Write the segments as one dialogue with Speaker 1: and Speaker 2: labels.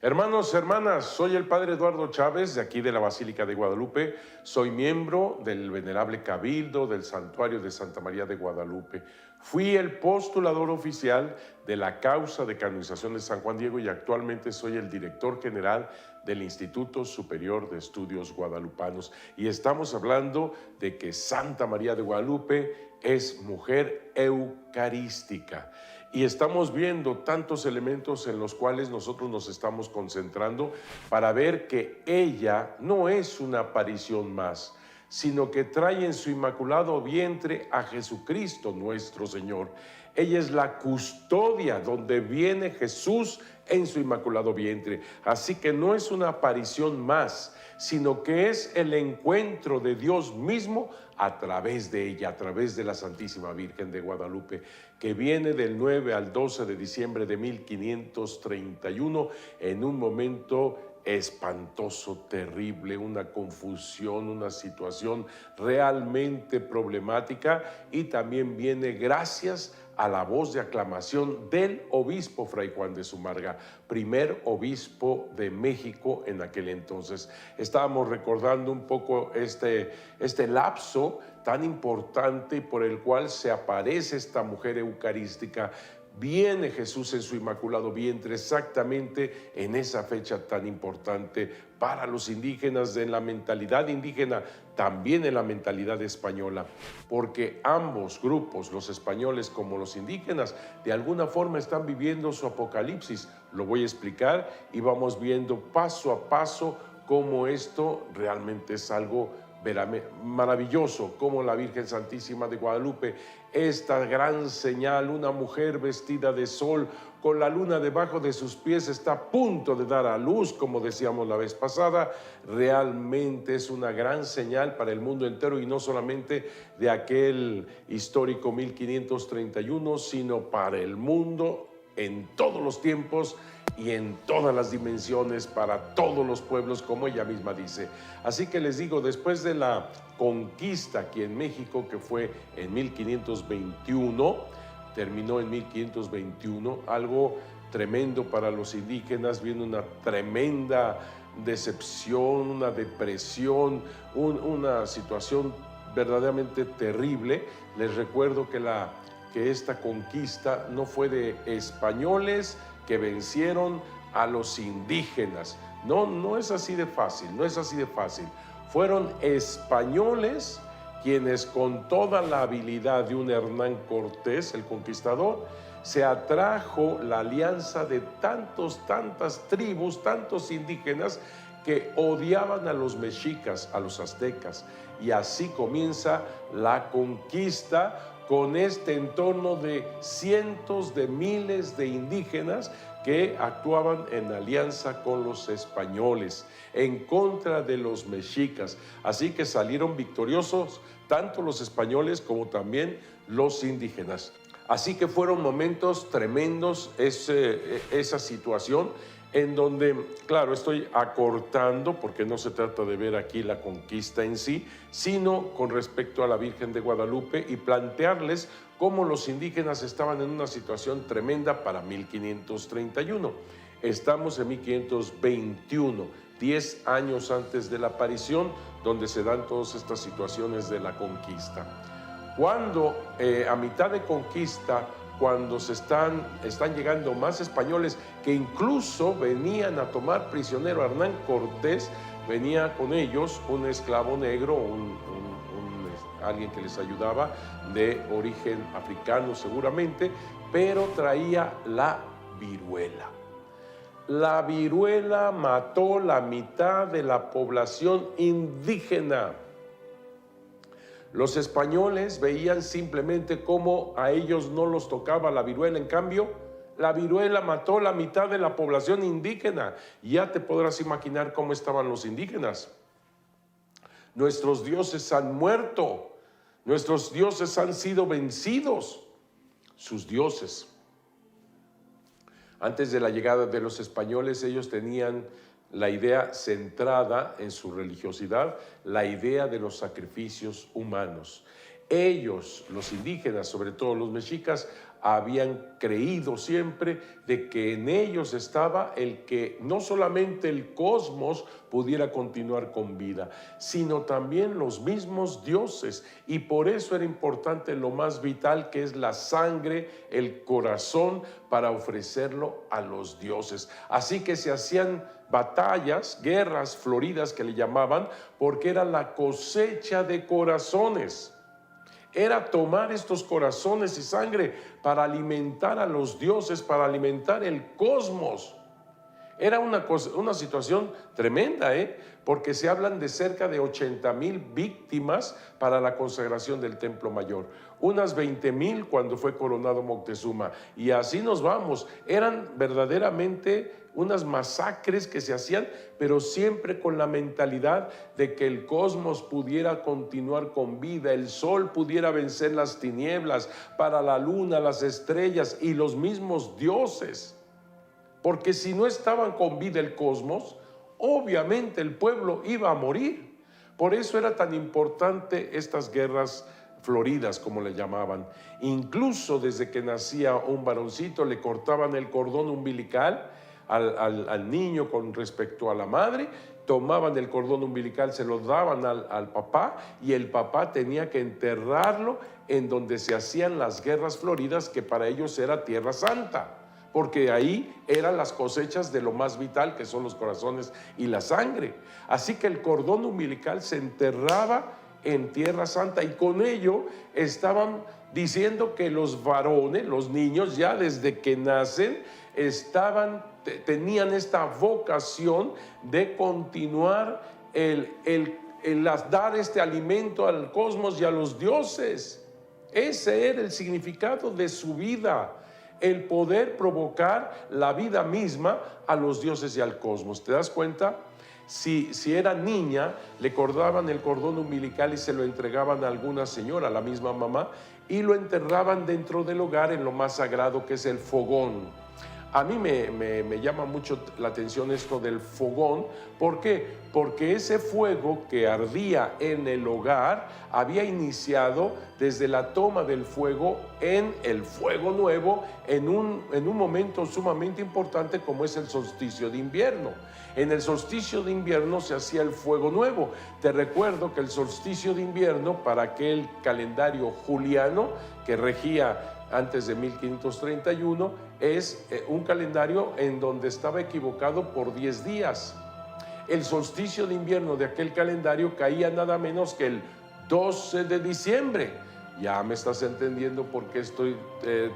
Speaker 1: Hermanos, hermanas, soy el Padre Eduardo Chávez, de aquí de la Basílica de Guadalupe. Soy miembro del Venerable Cabildo del Santuario de Santa María de Guadalupe. Fui el postulador oficial de la causa de canonización de San Juan Diego y actualmente soy el director general del Instituto Superior de Estudios Guadalupanos. Y estamos hablando de que Santa María de Guadalupe es mujer eucarística. Y estamos viendo tantos elementos en los cuales nosotros nos estamos concentrando para ver que ella no es una aparición más, sino que trae en su inmaculado vientre a Jesucristo nuestro Señor. Ella es la custodia donde viene Jesús en su inmaculado vientre. Así que no es una aparición más, sino que es el encuentro de Dios mismo a través de ella, a través de la Santísima Virgen de Guadalupe, que viene del 9 al 12 de diciembre de 1531 en un momento espantoso, terrible, una confusión, una situación realmente problemática, y también viene gracias a la voz de aclamación del obispo Fray Juan de Zumarraga, primer obispo de México en aquel entonces. Estábamos recordando un poco este lapso tan importante por el cual se aparece esta mujer eucarística. Viene Jesús en su inmaculado vientre exactamente en esa fecha tan importante para los indígenas, en la mentalidad indígena, también en la mentalidad española, porque ambos grupos, los españoles como los indígenas, de alguna forma están viviendo su apocalipsis. Lo voy a explicar y vamos viendo paso a paso cómo esto realmente es algo maravilloso, como la Virgen Santísima de Guadalupe, esta gran señal, una mujer vestida de sol, con la luna debajo de sus pies, está a punto de dar a luz, como decíamos la vez pasada. Realmente es una gran señal para el mundo entero, y no solamente de aquel histórico 1531, sino para el mundo en todos los tiempos y en todas las dimensiones, para todos los pueblos, como ella misma dice. Así que les digo, después de la conquista aquí en México, que fue en 1521, terminó en 1521, algo tremendo para los indígenas, viene una tremenda decepción, una depresión, una situación verdaderamente terrible. Les recuerdo que esta conquista no fue de españoles que vencieron a los indígenas. No es así de fácil, no es así de fácil. Fueron españoles quienes, con toda la habilidad de un Hernán Cortés, el conquistador, se atrajo la alianza de tantas tribus, tantos indígenas que odiaban a los mexicas, a los aztecas. Y así comienza la conquista, con este entorno de cientos de miles de indígenas que actuaban en alianza con los españoles en contra de los mexicas. Así que salieron victoriosos tanto los españoles como también los indígenas. Así que fueron momentos tremendos esa situación, en donde, claro, estoy acortando porque no se trata de ver aquí la conquista en sí, sino con respecto a la Virgen de Guadalupe, y plantearles cómo los indígenas estaban en una situación tremenda para 1531. Estamos en 1521, 10 años antes de la aparición, donde se dan todas estas situaciones de la conquista. Cuando a mitad de conquista, cuando están llegando más españoles, que incluso venían a tomar prisionero a Hernán Cortés, venía con ellos un esclavo negro, alguien que les ayudaba, de origen africano seguramente, pero traía la viruela. La viruela mató la mitad de la población indígena. Los españoles veían simplemente cómo a ellos no los tocaba la viruela. En cambio, la viruela mató la mitad de la población indígena. Ya te podrás imaginar cómo estaban los indígenas. Nuestros dioses han muerto. Nuestros dioses han sido vencidos. Sus dioses. Antes de la llegada de los españoles, ellos tenían la idea centrada en su religiosidad, la idea de los sacrificios humanos. Ellos, los indígenas, sobre todo los mexicas, habían creído siempre de que en ellos estaba el que no solamente el cosmos pudiera continuar con vida, sino también los mismos dioses. Y por eso era importante lo más vital, que es la sangre, el corazón, para ofrecerlo a los dioses. Así que se hacían batallas, guerras floridas que le llamaban, porque era la cosecha de corazones. Era tomar estos corazones y sangre para alimentar a los dioses, para alimentar el cosmos. Era una situación tremenda, porque se hablan de cerca de 80,000 víctimas para la consagración del Templo Mayor. Unas 20,000 cuando fue coronado Moctezuma. Y así nos vamos. Eran verdaderamente unas masacres que se hacían, pero siempre con la mentalidad de que el cosmos pudiera continuar con vida, el sol pudiera vencer las tinieblas, para la luna, las estrellas y los mismos dioses. Porque si no estaban con vida el cosmos, obviamente el pueblo iba a morir. Por eso era tan importante estas guerras floridas, como le llamaban. Incluso desde que nacía un varoncito, le cortaban el cordón umbilical al niño con respecto a la madre, tomaban el cordón umbilical, se lo daban al papá, y el papá tenía que enterrarlo en donde se hacían las guerras floridas, que para ellos era Tierra Santa, porque ahí eran las cosechas de lo más vital, que son los corazones y la sangre. Así que el cordón umbilical se enterraba en Tierra Santa, y con ello estaban diciendo que los varones, los niños, ya desde que nacen, tenían esta vocación de continuar dar este alimento al cosmos y a los dioses. Ese era el significado de su vida, el poder provocar la vida misma a los dioses y al cosmos. ¿Te das cuenta? Si era niña, le cortaban el cordón umbilical y se lo entregaban a alguna señora, a la misma mamá, y lo enterraban dentro del hogar en lo más sagrado, que es el fogón. A mí me llama mucho la atención esto del fogón. ¿Por qué? Porque ese fuego que ardía en el hogar había iniciado desde la toma del fuego en el fuego nuevo, en un momento sumamente importante como es el solsticio de invierno. En el solsticio de invierno se hacía el fuego nuevo. Te recuerdo que el solsticio de invierno, para aquel calendario juliano que regía antes de 1531, es un calendario en donde estaba equivocado por 10 días. El solsticio de invierno de aquel calendario caía nada menos que el 12 de diciembre. Ya me estás entendiendo por qué estoy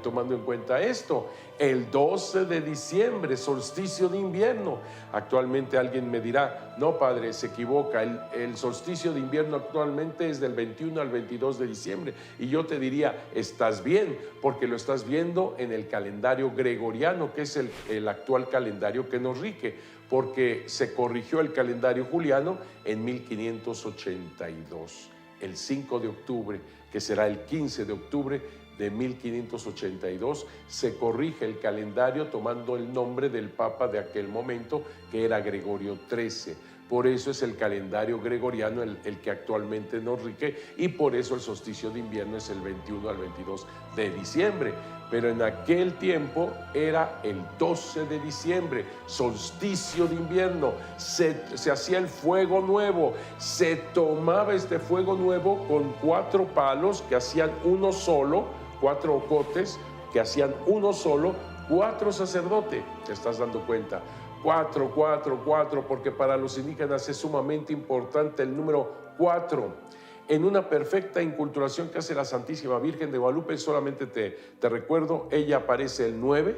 Speaker 1: tomando en cuenta esto. El 12 de diciembre, solsticio de invierno. Actualmente alguien me dirá, no padre, se equivoca, el solsticio de invierno actualmente es del 21 al 22 de diciembre. Y yo te diría, estás bien, porque lo estás viendo en el calendario gregoriano, que es el actual calendario que nos rige, porque se corrigió el calendario juliano en 1582. El 5 de octubre, que será el 15 de octubre de 1582, se corrige el calendario tomando el nombre del papa de aquel momento, que era Gregorio XIII. Por eso es el calendario gregoriano el que actualmente nos rige, y por eso el solsticio de invierno es el 21 al 22 de diciembre. Pero en aquel tiempo era el 12 de diciembre, solsticio de invierno. Se hacía el fuego nuevo, se tomaba este fuego nuevo con 4 palos que hacían uno solo, 4 ocotes que hacían uno solo, 4 sacerdotes. ¿Te estás dando cuenta? 4, 4, 4, porque para los indígenas es sumamente importante el número 4. En una perfecta inculturación que hace la Santísima Virgen de Guadalupe, solamente te recuerdo, ella aparece el 9,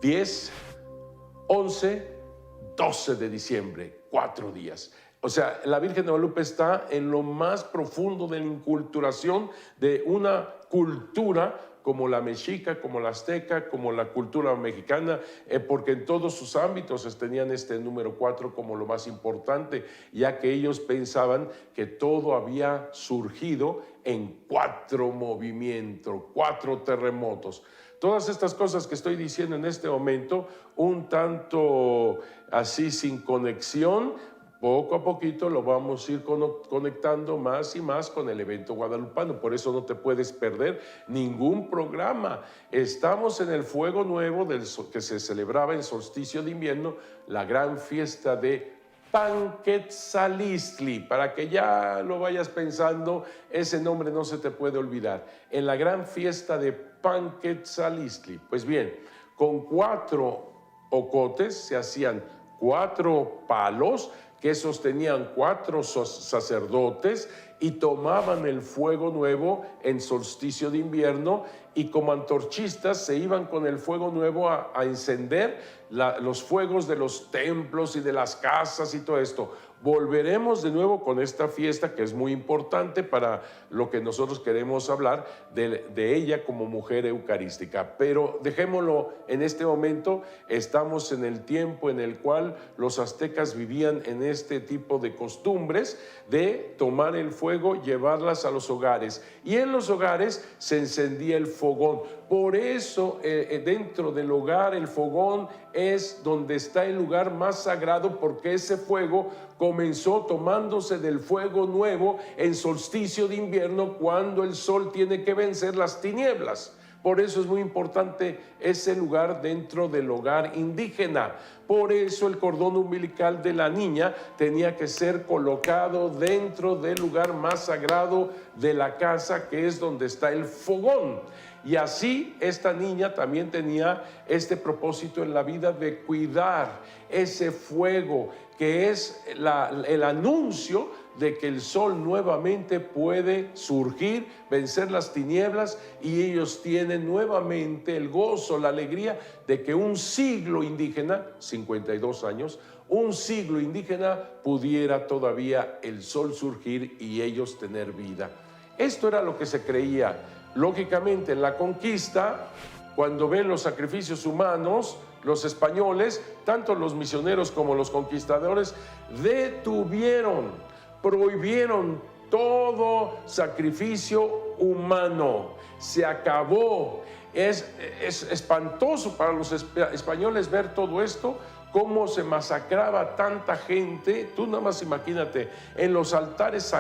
Speaker 1: 10, 11, 12 de diciembre, 4 días. O sea, la Virgen de Guadalupe está en lo más profundo de la inculturación de una cultura como la mexica, como la azteca, como la cultura mexicana, porque en todos sus ámbitos tenían este número 4 como lo más importante, ya que ellos pensaban que todo había surgido en 4 movimientos, 4 terremotos. Todas estas cosas que estoy diciendo en este momento, un tanto así sin conexión, poco a poquito lo vamos a ir conectando más y más con el evento guadalupano. Por eso no te puedes perder ningún programa. Estamos en el fuego nuevo que se celebraba en solsticio de invierno, la gran fiesta de Panquetzalistli, para que ya lo vayas pensando, ese nombre no se te puede olvidar. En la gran fiesta de Panquetzalistli. Pues bien, con 4 ocotes se hacían 4 palos que sostenían 4 sacerdotes y tomaban el fuego nuevo en solsticio de invierno, y como antorchistas se iban con el fuego nuevo a encender los fuegos de los templos y de las casas y todo esto. Volveremos de nuevo con esta fiesta que es muy importante para lo que nosotros queremos hablar de ella como mujer eucarística. Pero dejémoslo en este momento. Estamos en el tiempo en el cual los aztecas vivían en este tipo de costumbres de tomar el fuego, llevarlas a los hogares, y en los hogares se encendía el fogón. Por eso dentro del hogar el fogón es donde está el lugar más sagrado, porque ese fuego comenzó tomándose del fuego nuevo en solsticio de invierno, cuando el sol tiene que vencer las tinieblas. Por eso es muy importante ese lugar dentro del hogar indígena. Por eso el cordón umbilical de la niña tenía que ser colocado dentro del lugar más sagrado de la casa, que es donde está el fogón. Y así esta niña también tenía este propósito en la vida de cuidar ese fuego, que es el anuncio de que el sol nuevamente puede surgir, vencer las tinieblas, y ellos tienen nuevamente el gozo, la alegría de que un siglo indígena, 52 años, un siglo indígena, pudiera todavía el sol surgir y ellos tener vida. Esto era lo que se creía. Lógicamente, en la conquista, cuando ven los sacrificios humanos, los españoles, tanto los misioneros como los conquistadores, prohibieron todo sacrificio humano. Se acabó. Es espantoso para los españoles ver todo esto, cómo se masacraba tanta gente. Tú nada más imagínate, en los altares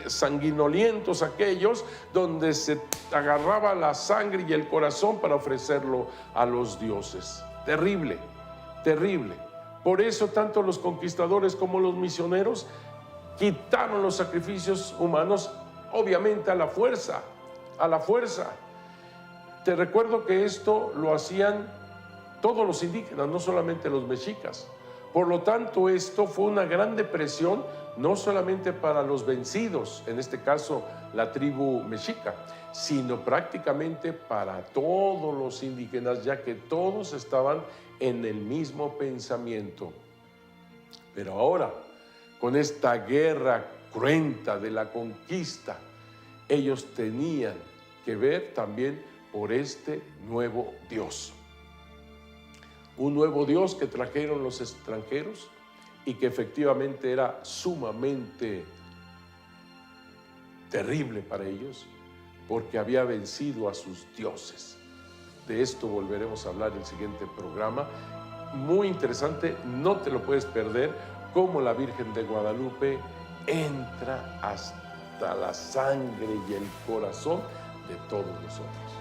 Speaker 1: sanguinolientos aquellos, donde se agarraba la sangre y el corazón para ofrecerlo a los dioses. Terrible, terrible. Por eso tanto los conquistadores como los misioneros quitaron los sacrificios humanos, obviamente a la fuerza, a la fuerza. Te recuerdo que esto lo hacían todos los indígenas, no solamente los mexicas. Por lo tanto, esto fue una gran depresión, no solamente para los vencidos, en este caso la tribu mexica, sino prácticamente para todos los indígenas, ya que todos estaban en el mismo pensamiento. Pero ahora, con esta guerra cruenta de la conquista, ellos tenían que ver también por este nuevo Dios. Un nuevo Dios que trajeron los extranjeros y que efectivamente era sumamente terrible para ellos, porque había vencido a sus dioses. De esto volveremos a hablar en el siguiente programa. Muy interesante, no te lo puedes perder, cómo la Virgen de Guadalupe entra hasta la sangre y el corazón de todos nosotros.